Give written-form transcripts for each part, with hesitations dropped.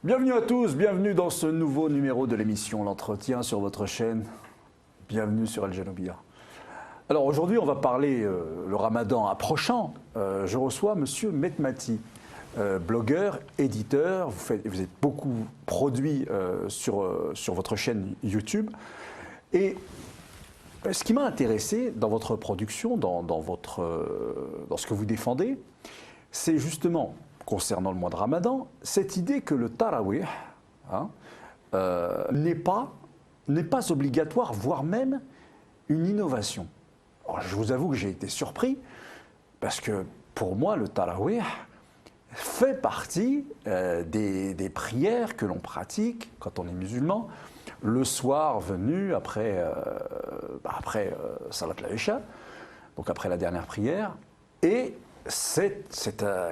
Bienvenue à tous, bienvenue dans ce nouveau numéro de l'émission L'Entretien sur votre chaîne. Bienvenue sur Al Janoubia. Alors aujourd'hui, on va parler le ramadan approchant. Je reçois Monsieur Metmati, blogueur, éditeur. Vous êtes beaucoup produit sur votre chaîne YouTube. Et ce qui m'a intéressé dans votre production, dans ce que vous défendez, c'est justement, concernant le mois de Ramadan, cette idée que le tarawih n'est pas obligatoire, voire même une innovation. Alors, je vous avoue que j'ai été surpris, parce que pour moi, le tarawih fait partie des prières que l'on pratique quand on est musulman, le soir venu après Salat al-Isha, donc après la dernière prière, et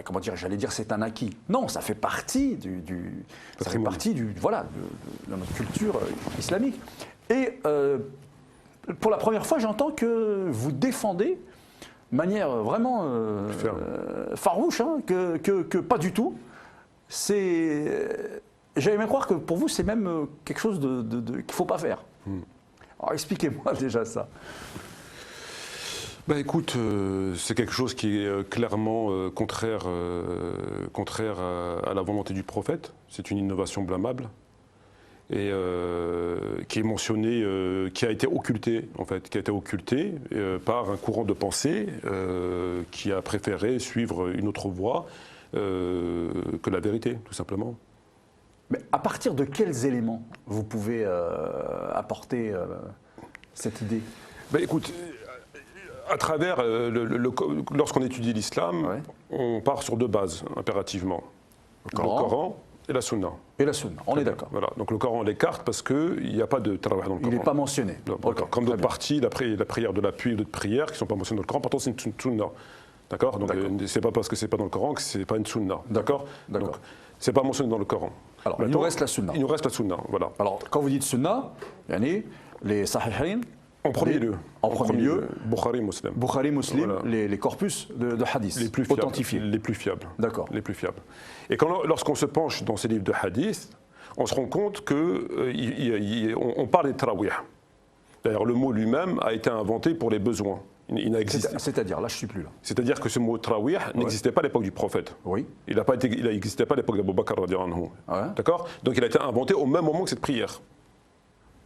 comment dire, j'allais dire c'est un acquis. Non, ça fait partie de notre culture islamique. Et pour la première fois, j'entends que vous défendez de manière vraiment farouche, que pas du tout. J'allais même croire que pour vous, c'est même quelque chose qu'il ne faut pas faire. Alors expliquez-moi déjà ça. Bah écoute, c'est quelque chose qui est clairement contraire à la volonté du prophète. C'est une innovation blâmable et qui est mentionnée, qui a été occultée en fait, par un courant de pensée qui a préféré suivre une autre voie que la vérité, tout simplement. Mais à partir de quels éléments vous pouvez apporter cette idée? Bah écoute, à travers, lorsqu'on étudie l'islam, ouais, on part sur deux bases, impérativement. Le Coran et la Sunna. Et la Sunna, on est d'accord. Voilà. Donc le Coran l'écarte parce qu'il n'y a pas de tarawih dans le Coran. Il n'est pas mentionné. Okay. Comme d'autres parties, la prière de l'appui et d'autres prières qui ne sont pas mentionnées dans le Coran, pourtant c'est une Sunna. D'accord. Donc c'est pas parce que c'est pas dans le Coran que c'est pas une Sunna. D'accord. Donc c'est pas mentionné dans le Coran. Alors il nous reste la Sunna. Il nous reste la Sunna, voilà. Alors quand vous dites Sunna, les Sahihain. En premier lieu, Bukhari, Muslim. Bukhari, Muslim, voilà. les corpus de hadith les plus fiables, authentifiés. Les plus fiables. D'accord. Les plus fiables. Et lorsqu'on se penche dans ces livres de hadith, on se rend compte qu'on parle des tarawih. D'ailleurs, le mot lui-même a été inventé pour les besoins. C'est-à-dire, là je ne suis plus là. C'est-à-dire que ce mot tarawih n'existait pas à l'époque du prophète. Oui. Il n'existait pas à l'époque d'Abou Bakr radhiyallahu anhu. Ouais. D'accord. Donc il a été inventé au même moment que cette prière.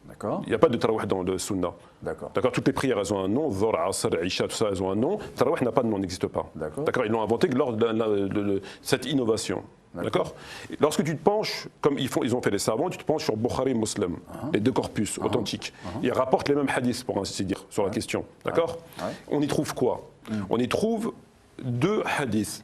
D'accord. Il n'y a pas de tarawih dans le sunna. D'accord. Toutes les prières, elles ont un nom. Dhuhr, Asr, Isha, tout ça, elles ont un nom. Tarawih n'a pas de nom, n'existe pas. D'accord. Ils l'ont inventé lors de cette innovation. D'accord. Lorsque tu te penches, comme ils ont fait les savants, tu te penches sur Bukhari, Muslim, les deux corpus authentiques. Ils rapportent les mêmes hadiths, pour ainsi dire, sur la question. D'accord. On y trouve quoi? On y trouve deux hadiths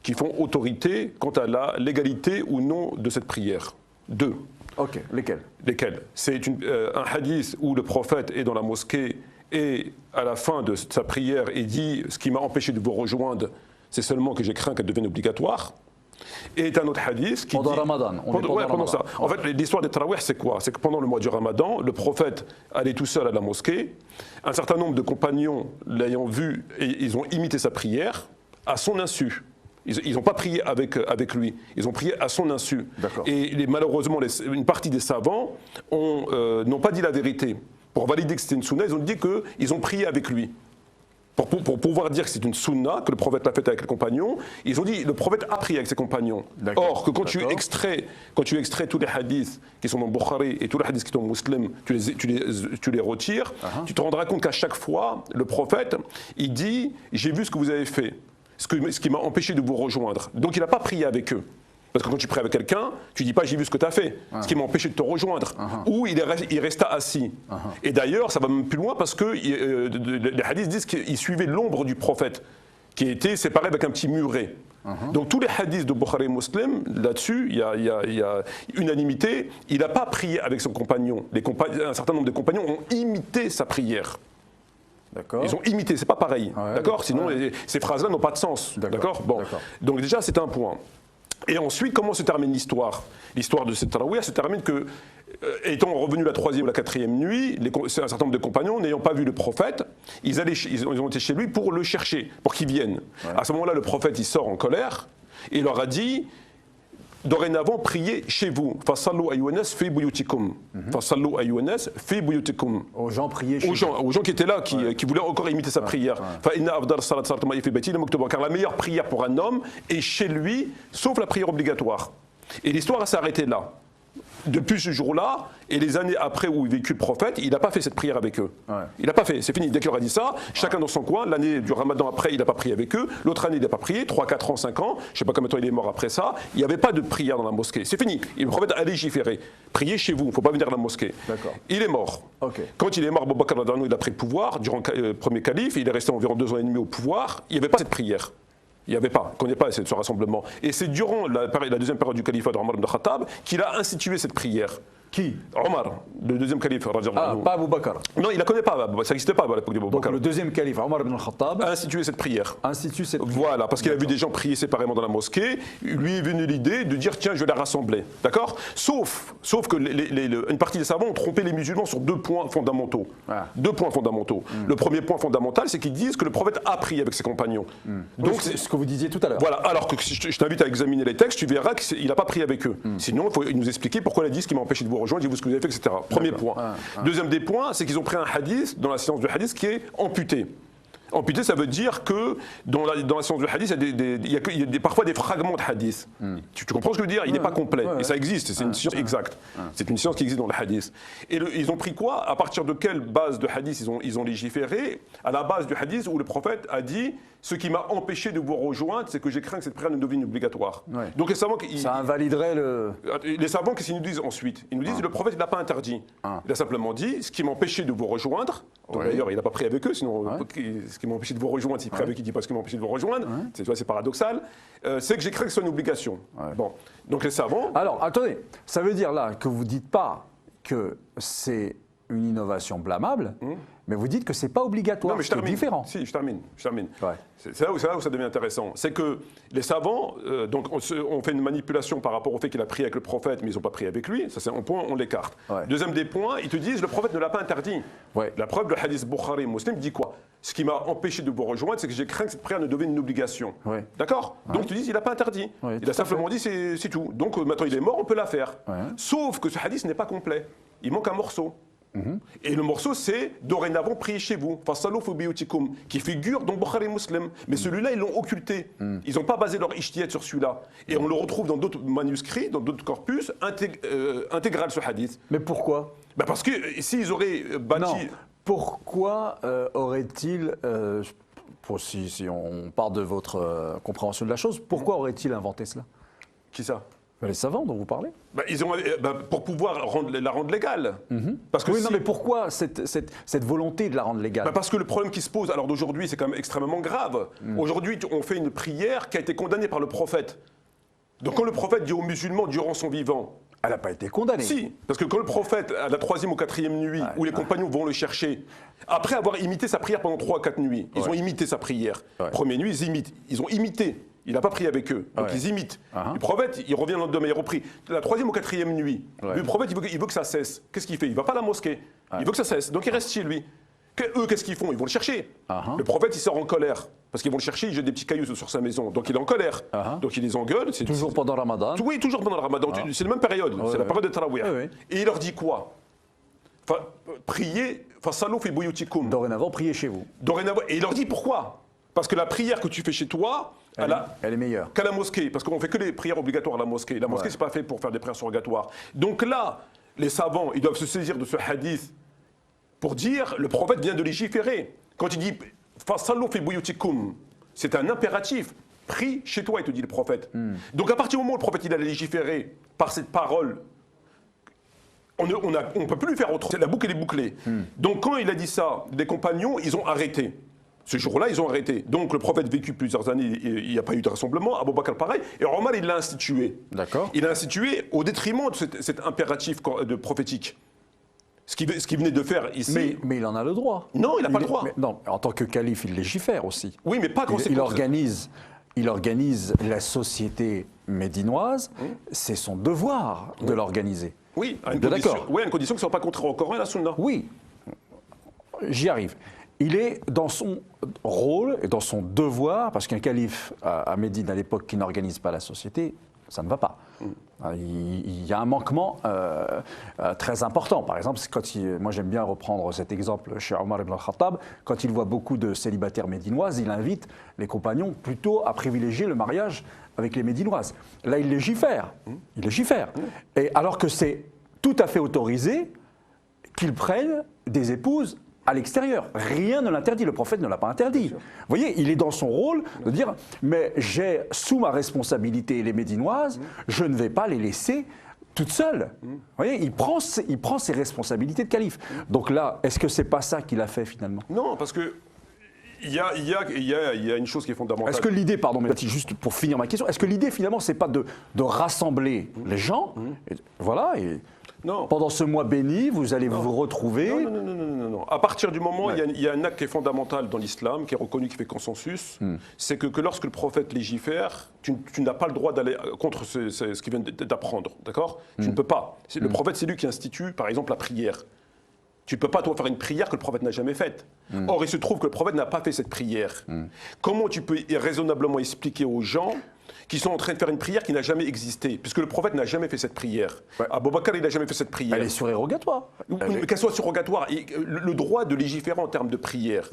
qui font autorité quant à la légalité ou non de cette prière. Deux. Ok, lesquels? C'est un hadith où le prophète est dans la mosquée et à la fin de sa prière, il dit « Ce qui m'a empêché de vous rejoindre, c'est seulement que j'ai craint qu'elle devienne obligatoire ». Et un autre hadith qui pendant dit... Ramadan. Pendant ça. En fait, l'histoire des tarawih, c'est quoi? C'est que pendant le mois du Ramadan, le prophète allait tout seul à la mosquée. Un certain nombre de compagnons l'ayant vu, et ils ont imité sa prière à son insu. Ils n'ont pas prié avec lui, ils ont prié à son insu. Et malheureusement, une partie des savants n'ont pas dit la vérité. Pour valider que c'était une sunna, ils ont dit qu'ils ont prié avec lui. Pour pouvoir dire que c'est une sunna, que le prophète l'a faite avec les compagnons, ils ont dit le prophète a prié avec ses compagnons. Or, que quand tu extrais tous les hadiths qui sont dans Bukhari et tous les hadiths qui sont dans Muslim, tu les retires, tu te rendras compte qu'à chaque fois, le prophète, il dit « J'ai vu ce que vous avez fait ». Ce qui m'a empêché de vous rejoindre. Donc il n'a pas prié avec eux. Parce que quand tu pries avec quelqu'un, tu ne dis pas j'ai vu ce que tu as fait, ce qui m'a empêché de te rejoindre. Ou il resta assis. Et d'ailleurs, ça va même plus loin parce que les hadiths disent qu'il suivait l'ombre du prophète, qui était séparé avec un petit muret. Donc tous les hadiths de Bukhari et Muslim, là-dessus, il y a unanimité. Il n'a pas prié avec son compagnon. Un certain nombre de compagnons ont imité sa prière. Ils ont imité, c'est pas pareil. D'accord. Sinon, ces phrases-là n'ont pas de sens. D'accord. Bon. Donc déjà, c'est un point. Et ensuite, comment se termine l'histoire? L'histoire de cette tarawih se termine que, étant revenu la 3e ou la 4e nuit, un certain nombre de compagnons, n'ayant pas vu le prophète, ils ont été chez lui pour le chercher, pour qu'il vienne. À ce moment-là, le prophète, il sort en colère et il leur a dit dorénavant, priez chez vous. Fasallu ayyuhannas fi buyutikum. Fasallu ayyuhannas fi buyutikum. Aux gens prier chez Aux gens qui étaient là, qui voulaient encore imiter sa prière. Car la meilleure prière pour un homme est chez lui, sauf la prière obligatoire. Et l'histoire s'est arrêtée là. Depuis ce jour-là, et les années après où il vécut le prophète, il n'a pas fait cette prière avec eux. Ouais. Il n'a pas fait, c'est fini. Dès qu'il leur a dit ça, chacun dans son coin, l'année du ramadan après, il n'a pas prié avec eux, l'autre année, il n'a pas prié, 3, 4 ans, 5 ans, je ne sais pas combien de temps il est mort après ça, il n'y avait pas de prière dans la mosquée. C'est fini. Et le prophète a légiféré. Priez chez vous, il ne faut pas venir à la mosquée. Il est mort. Okay. Quand il est mort, Abu Bakr il a pris le pouvoir, durant le premier calife, il est resté environ 2 ans et demi au pouvoir, il n'y avait pas cette prière. Il n'y avait pas, on ne connaît pas ce rassemblement. Et c'est durant la deuxième période du califat d'Omar ibn Khattab qu'il a institué cette prière. Qui? Omar, le deuxième calife. Ah, pas Abu Bakr. Non, il ne la connaît pas, ça n'existait pas à l'époque d'Abu Bakr. Donc le deuxième calife, Omar ibn Khattab, a institué cette prière. Voilà, parce qu'il a vu des gens prier séparément dans la mosquée, lui est venue l'idée de dire tiens, je vais la rassembler. D'accord? Sauf que une partie des savants ont trompé les musulmans sur 2 points fondamentaux. Ah. 2 points fondamentaux. Le premier point fondamental, c'est qu'ils disent que le prophète a prié avec ses compagnons. Donc c'est ce que vous disiez tout à l'heure. Voilà, alors que je t'invite à examiner les textes, tu verras qu'il n'a pas prié avec eux. Sinon, il faut nous expliquer pourquoi il a dit ce qui m'a empêché de vous rejoindre, dites-vous ce que vous avez fait, etc. Premier point. Deuxième des points, c'est qu'ils ont pris un hadith, dans la science du hadith, qui est amputé. Amputé, ça veut dire que dans la science du hadith, il y a parfois des fragments de hadith. Tu comprends ce que je veux dire? Il n'est pas complet. Et ça existe, c'est une science exacte. C'est une science qui existe dans le hadith. Et ils ont pris quoi? À partir de quelle base de hadith ils ont légiféré? À la base du hadith où le prophète a dit ce qui m'a empêché de vous rejoindre, c'est que j'ai craint que cette prière ne devienne obligatoire. Ouais. Donc les savants, ça invaliderait le. Les savants, qu'est-ce qu'ils nous disent ensuite? Ils nous disent que le prophète n'a pas interdit. Il a simplement dit ce qui m'a empêché de vous rejoindre. D'ailleurs, il n'a pas pris avec eux, sinon ce qui m'a empêché de vous rejoindre, s'il prie avec, il dit pas ce qui m'a empêché de vous rejoindre. C'est paradoxal. C'est que j'ai craint que ce soit une obligation. Bon, donc les savants. Alors attendez, ça veut dire là que vous dites pas que c'est une innovation blâmable. Mais vous dites que ce n'est pas obligatoire, non, mais c'est différent. Si, je termine. Ouais. C'est là où ça devient intéressant. C'est que les savants, donc on fait une manipulation par rapport au fait qu'il a prié avec le prophète, mais ils n'ont pas prié avec lui. Ça, c'est un point, on l'écarte. Ouais. Deuxième des points, ils te disent le prophète ne l'a pas interdit. Ouais. La preuve, le hadith Bukhari Muslim dit quoi? Ce qui m'a empêché de vous rejoindre, c'est que j'ai craint que cette prière ne devienne une obligation. Ouais. D'accord? Donc ils te disent il n'a pas interdit. Ouais, il a simplement dit c'est tout. Donc maintenant il est mort, on peut la faire. Ouais. Sauf que ce hadith n'est pas complet. Il manque un morceau. Et le morceau, c'est dorénavant priez chez vous, qui figure dans Bukhari Muslim. Mais celui-là, ils l'ont occulté. Ils n'ont pas basé leur ijtihad sur celui-là. Et on le retrouve dans d'autres manuscrits, dans d'autres corpus, intégral ce hadith. Mais pourquoi? Parce que s'ils auraient bâti. Non. Pourquoi aurait-il. Si on part de votre compréhension de la chose, pourquoi aurait-il inventé cela? Qui ça? Les savants dont vous parlez. Pour pouvoir la rendre légale. Parce que oui, non, mais pourquoi cette volonté de la rendre légale? Parce que le problème qui se pose à l'heure d'aujourd'hui, c'est quand même extrêmement grave. Aujourd'hui, on fait une prière qui a été condamnée par le prophète. Donc quand le prophète dit aux musulmans durant son vivant... Elle n'a pas été condamnée. Si, parce que quand le prophète, à la 3e ou 4e nuit, où les compagnons vont le chercher, après avoir imité sa prière pendant 3 à 4 nuits, ils ont imité sa prière. Première nuit, ils imitent. Ils ont imité. Il n'a pas prié avec eux, donc ils imitent. Le prophète, il revient le lendemain, il reprie. La 3e ou 4e nuit, le prophète, il veut que ça cesse. Qu'est-ce qu'il fait? Il ne va pas à la mosquée. Il veut que ça cesse, donc il reste chez lui. Eux, qu'est-ce qu'ils font? Ils vont le chercher. Le prophète, il sort en colère, parce qu'ils vont le chercher, il jette des petits cailloux sur sa maison. Donc il est en colère. Donc il les engueule. Toujours pendant le ramadan? Oui, toujours pendant le ramadan. C'est la même période, c'est la période de Tarawih. Et il leur dit quoi? Priez, fasallu fi buyutikum. Dorénavant, priez chez vous. Dorénavant. Et il leur dit pourquoi? Parce que la prière que tu fais chez toi, elle est meilleure qu'à la mosquée, parce qu'on ne fait que les prières obligatoires à la mosquée. La mosquée, c'est pas fait pour faire des prières surrogatoires. Donc là, les savants, ils doivent se saisir de ce hadith pour dire, le prophète vient de légiférer. Quand il dit « Fasallu fi buyutikum », c'est un impératif. Prie chez toi, il te dit le prophète. Donc à partir du moment où le prophète il a légiféré par cette parole, on ne peut plus lui faire autre. La boucle, elle est bouclée. Donc quand il a dit ça, les compagnons, ils ont arrêté. Ce jour-là, ils ont arrêté. Donc le prophète vécu plusieurs années, il n'y a pas eu de rassemblement. Abu Bakr pareil. Et Omar, il l'a institué. D'accord. Il l'a institué au détriment de cet impératif de prophétique. Ce qu'il venait de faire ici. Mais il en a le droit. Non, il n'a pas le droit. Non, en tant que calife, il légifère aussi. Oui, mais pas quand c'est il organise la société médinoise. C'est son devoir de l'organiser. Oui, à une condition que ce ne soit pas contraire au Coran et à la Sunna. Oui, j'y arrive. Il est dans son rôle et dans son devoir, parce qu'un calife à Médine à l'époque qui n'organise pas la société, ça ne va pas. Il y a un manquement très important. Par exemple, moi j'aime bien reprendre cet exemple chez Omar ibn al-Khattab, quand il voit beaucoup de célibataires médinoises, il invite les compagnons plutôt à privilégier le mariage avec les médinoises. Là, il légifère. Et alors que c'est tout à fait autorisé qu'ils prennent des épouses à l'extérieur. Rien ne l'interdit, le prophète ne l'a pas interdit. Vous voyez, il est dans son rôle de dire « mais j'ai sous ma responsabilité les Médinoises, je ne vais pas les laisser toutes seules ». Vous voyez, il prend ses responsabilités de calife. Donc là, est-ce que c'est pas ça qu'il a fait finalement? Non, parce que il y a une chose qui est fondamentale. Est-ce que l'idée, pardon, mais juste pour finir ma question, est-ce que l'idée finalement, c'est pas de rassembler les gens, et, voilà, et non. Pendant ce mois béni, vous allez vous retrouver. Non. À partir du moment où il y a un acte qui est fondamental dans l'islam, qui est reconnu, qui fait consensus, c'est que lorsque le prophète légifère, tu n'as pas le droit d'aller contre ce qu'il vient d'apprendre, d'accord? Tu ne peux pas. Le prophète, c'est lui qui institue, par exemple, la prière. Tu ne peux pas, toi, faire une prière que le prophète n'a jamais faite. Or, il se trouve que le prophète n'a pas fait cette prière. Comment tu peux raisonnablement expliquer aux gens qui sont en train de faire une prière qui n'a jamais existé, puisque le prophète n'a jamais fait cette prière. Ouais. Abou Bakr, il n'a jamais fait cette prière. Elle est surérogatoire. Qu'elle soit surérogatoire. Et le droit de légiférer en termes de prière,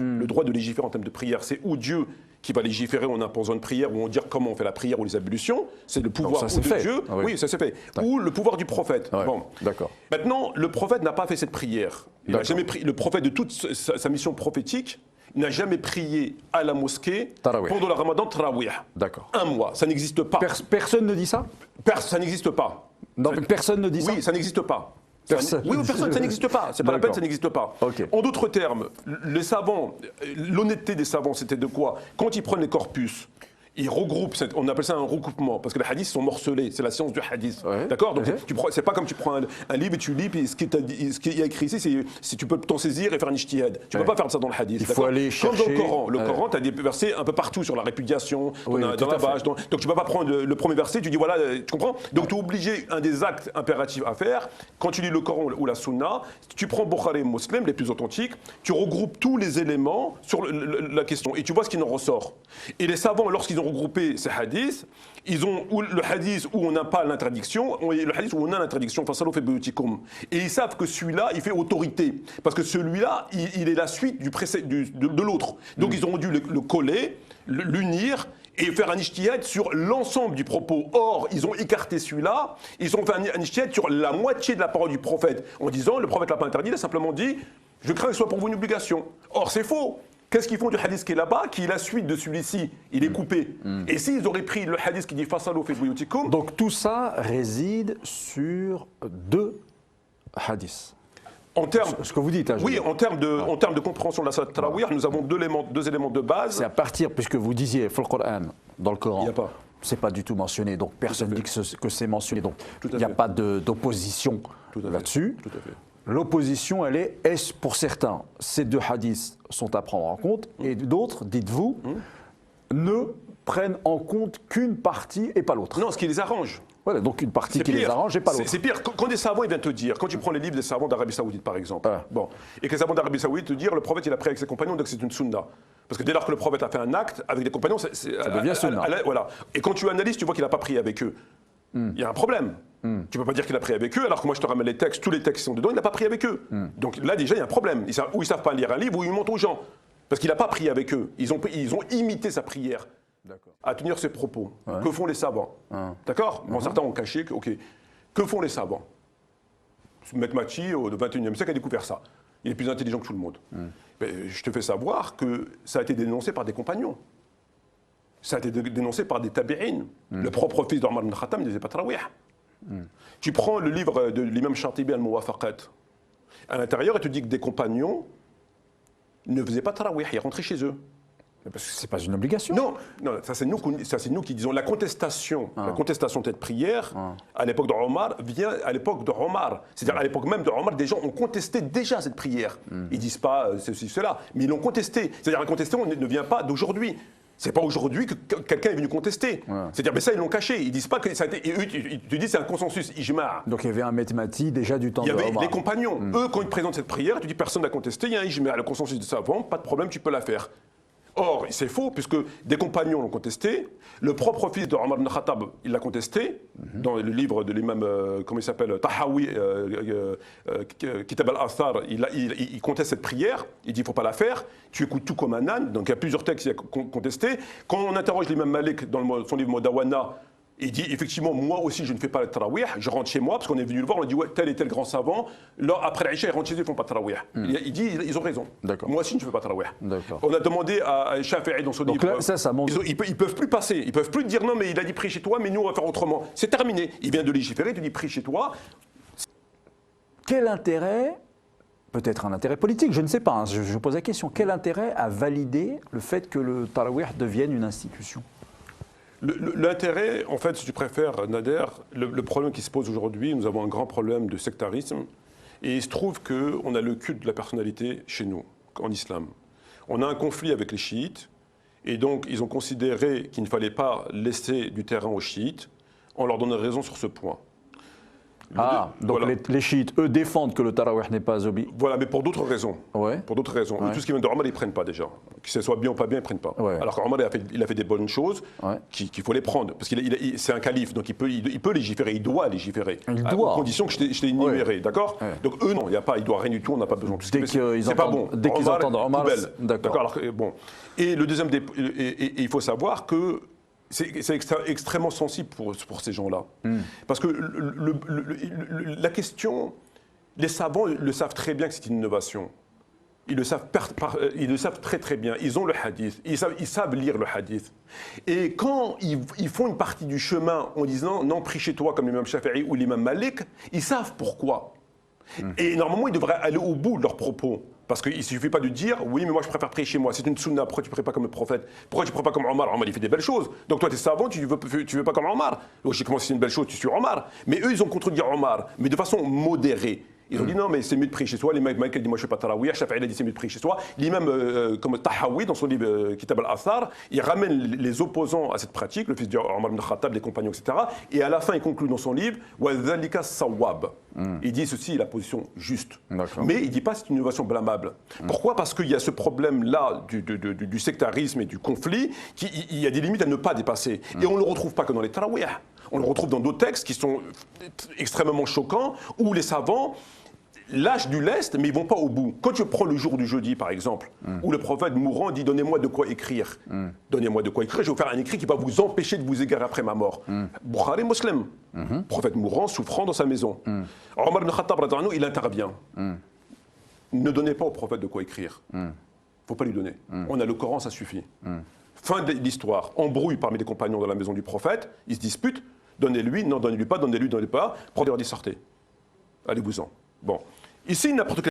c'est ou Dieu qui va légiférer en imposant une prière, ou en dire comment on fait la prière ou les ablutions, c'est le pouvoir de Dieu. Ah oui, ça s'est fait. Ou le pouvoir du prophète. Ouais. Bon. D'accord. Maintenant, le prophète n'a pas fait cette prière. Il n'a jamais le prophète de toute sa mission prophétique n'a jamais prié à la mosquée pendant le ramadan Tarawih. D'accord. Un mois, ça n'existe pas. Personne ne dit ça? Ça n'existe pas. Non, personne ne dit ça? Oui, ça n'existe pas. Personne. Oui, personne, ça n'existe pas. C'est pas la peine, ça n'existe pas. Okay. En d'autres termes, les savants, l'honnêteté des savants, c'était de quoi? Quand ils prennent les corpus, ils regroupent, on appelle ça un recoupement, parce que les hadiths sont morcelés, c'est la science du hadith. Ouais. D'accord? Donc c'est pas comme tu prends un livre et tu lis, puis ce qu'il y a écrit ici, c'est tu peux t'en saisir et faire un ijtihad. Tu ne peux pas faire ça dans le hadith. Il faut aller chercher. Comme dans le Coran. Le Coran, tu as des versets un peu partout sur la répudiation, dans la vache. Donc tu ne peux pas prendre le premier verset, tu dis voilà, tu comprends? Donc tu es obligé, un des actes impératifs à faire, quand tu lis le Coran ou la Sunna, tu prends Bukhari et Muslim, les plus authentiques, tu regroupes tous les éléments sur la question et tu vois ce qui en ressort. Et les savants, lorsqu'ils ont regroupé ces hadiths, ils ont le hadith où on n'a pas l'interdiction et le hadith où on a l'interdiction, et ils savent que celui-là, il fait autorité, parce que celui-là, il est la suite de l'autre. Donc ils ont dû le coller, l'unir, et faire un ijtihad sur l'ensemble du propos. Or, ils ont écarté celui-là, ils ont fait un ijtihad sur la moitié de la parole du prophète, en disant, le prophète ne l'a pas interdit, il a simplement dit, je crains que ce soit pour vous une obligation. Or, c'est faux. Qu'est-ce qu'ils font du hadith qui est là-bas, qui est la suite de celui-ci? Il est coupé. Et s'ils auraient pris le hadith qui dit Fasalu fi buyutikum. Donc tout ça réside sur deux hadiths. En termes, ce que vous dites. Hein, oui, en termes de compréhension de la salat tarawih, nous avons deux éléments de base. C'est à partir, puisque vous disiez, dans le Coran, il n'y a pas. C'est pas du tout mentionné, donc personne ne dit que c'est mentionné. Donc il n'y a pas d'opposition là-dessus. Tout à fait. L'opposition, elle est pour certains, ces deux hadiths sont à prendre en compte, et d'autres, dites-vous, ne prennent en compte qu'une partie et pas l'autre. Non, ce qui les arrange. Voilà, donc une partie qui les arrange et pas l'autre. C'est pire. Quand des savants ils viennent te dire, quand tu prends les livres des savants d'Arabie Saoudite par exemple, et que les savants d'Arabie Saoudite te disent, le prophète il a pris avec ses compagnons, donc c'est une sunna. Parce que dès lors que le prophète a fait un acte avec des compagnons, ça devient sunna. Voilà. Et quand tu analyses, tu vois qu'il n'a pas pris avec eux. Il y a un problème. Tu ne peux pas dire qu'il a pris avec eux, alors que moi je te ramène les textes, tous les textes qui sont dedans, il n'a pas pris avec eux. Donc là déjà il y a un problème. Ou ils ne savent pas lire un livre, ou ils mentent aux gens. Parce qu'il n'a pas pris avec eux. Ils ont imité sa prière à tenir ses propos. Ouais. Que font les savants? D'accord? Bon, certains ont caché. Ok. Que font les savants? Maître Machi, au XXIe siècle, a découvert ça. Il est plus intelligent que tout le monde. Ben, je te fais savoir que ça a été dénoncé par des compagnons. Ça a été dénoncé par des tabi'in. Le propre fils d'Omar ibn Khattab ne disait pas tarawih. Tu prends le livre de l'imam Shatibi al-Muwafaqat. À l'intérieur, il te dit que des compagnons ne faisaient pas tarawih, ils rentraient chez eux. Parce que ce n'est pas une obligation. Non, ça c'est nous qui disons. La contestation de cette prière, à l'époque d'Omar, vient à l'époque d'Omar. C'est-à-dire à l'époque même d'Omar, des gens ont contesté déjà cette prière. Ils ne disent pas ceci, cela, mais ils l'ont contesté. C'est-à-dire la contestation ne vient pas d'aujourd'hui. C'est pas aujourd'hui que quelqu'un est venu contester. C'est-à-dire, mais ça, ils l'ont caché. Ils disent pas que ça a été. Ils te disent c'est un consensus, ijma'. Donc il y avait un Metmati déjà du temps de Omar. Il y avait les compagnons. Eux, quand ils présentent cette prière, tu dis personne n'a contesté, il y a un ijma'. Le consensus de savants, pas de problème, tu peux la faire. Or, c'est faux, puisque des compagnons l'ont contesté. Le propre fils de Omar ibn Khattab, il l'a contesté, dans le livre de l'imam, comment il s'appelle, Tahawi, Kitab al-Athar, il conteste cette prière, il dit il ne faut pas la faire, tu écoutes tout comme un âne, donc il y a plusieurs textes qui ont contesté. Quand on interroge l'imam Malik dans son livre Modawana, il dit effectivement, moi aussi je ne fais pas le tarawih, je rentre chez moi, parce qu'on est venu le voir, on dit ouais, tel et tel grand savant, là, après l'Aïcha, ils rentrent chez eux, ils ne font pas de tarawih. Il dit, ils ont raison. Moi aussi je ne fais pas de tarawih. On a demandé à Shafi'i dans son livre, là, ça monte. Ils ne peuvent plus passer, ils ne peuvent plus dire non, mais il a dit prie chez toi, mais nous on va faire autrement. C'est terminé. Il vient de légiférer, il te dit prie chez toi. Quel intérêt, peut-être un intérêt politique, je ne sais pas, hein, je pose la question, quel intérêt à valider le fait que le tarawih devienne une institution ? L'intérêt, en fait, si tu préfères, Nader, le problème qui se pose aujourd'hui, nous avons un grand problème de sectarisme, et il se trouve qu'on a le culte de la personnalité chez nous, en islam. On a un conflit avec les chiites, et donc ils ont considéré qu'il ne fallait pas laisser du terrain aux chiites, on leur donne raison sur ce point. Donc voilà. Les chiites, eux, défendent que le tarawih n'est pas obligé. Voilà, mais pour d'autres raisons. Ouais. Pour d'autres raisons. Ouais. Tout ce qui vient de Omar, ils ne prennent pas déjà. Que ce soit bien ou pas bien, ils ne prennent pas. Ouais. Alors qu'Omar, il a fait des bonnes choses qu'il faut les prendre. Parce qu'il c'est un calife, donc il peut légiférer, il doit légiférer. À condition que je t'ai énuméré, d'accord ? Donc eux, non, il n'y a pas, il ne doit rien du tout, on n'a pas besoin. Dès qu'ils entendent Omar, d'accord. Bon. Et le deuxième, et il faut savoir que c'est extrêmement sensible pour ces gens-là. Parce que la question, les savants le savent très bien que c'est une innovation. Ils le savent très très bien. Ils ont le hadith, ils savent lire le hadith. Et quand ils font une partie du chemin en disant non, prie chez toi comme l'imam Shafi'i ou l'imam Malik, ils savent pourquoi. Et normalement, ils devraient aller au bout de leurs propos. Parce qu'il ne suffit pas de dire oui, mais moi je préfère prier chez moi. C'est une sunna. Pourquoi tu ne pries pas comme le prophète? Pourquoi tu ne pries pas comme Omar? Omar, il fait des belles choses. Donc toi, tu es savant, tu veux pas comme Omar. Donc je sais comment c'est une belle chose, tu suis Omar. Mais eux, ils ont contredit Omar, mais de façon modérée. Ils ont dit non, mais c'est mieux de prier chez soi. L'imam Malik dit moi je ne fais pas tarawih. Shafi'i a dit c'est mieux de prier chez soi. L'imam comme Tahawi, dans son livre Kitab al-Athar, il ramène les opposants à cette pratique, le fils d'Omar ibn Khattab, les compagnons, etc. Et à la fin, il conclut dans son livre wa dhalika sawwab. Il dit ceci est la position juste. Mais il ne dit pas c'est une innovation blâmable. Pourquoi? Parce qu'il y a ce problème-là du sectarisme et du conflit, il y a des limites à ne pas dépasser. Et on ne le retrouve pas que dans les tarawih. On le retrouve dans d'autres textes qui sont extrêmement choquants, où les savants lâchent du lest, mais ils ne vont pas au bout. Quand tu prends le jour du jeudi, par exemple, où le prophète mourant dit « Donnez-moi de quoi écrire. Donnez-moi de quoi écrire, je vais vous faire un écrit qui va vous empêcher de vous égarer après ma mort. Bukhari, Muslim. Prophète mourant, souffrant dans sa maison. Omar ibn Khattab, il intervient. Ne donnez pas au prophète de quoi écrire. Il ne faut pas lui donner. On a le Coran, ça suffit. Fin de l'histoire. Embrouille parmi les compagnons de la maison du prophète. Ils se disputent. Donnez-lui, non, donnez-lui pas, donnez-lui, donnez pas. Prophète leur dit sortez. Allez-vous-en. Bon. Ici, n'importe quel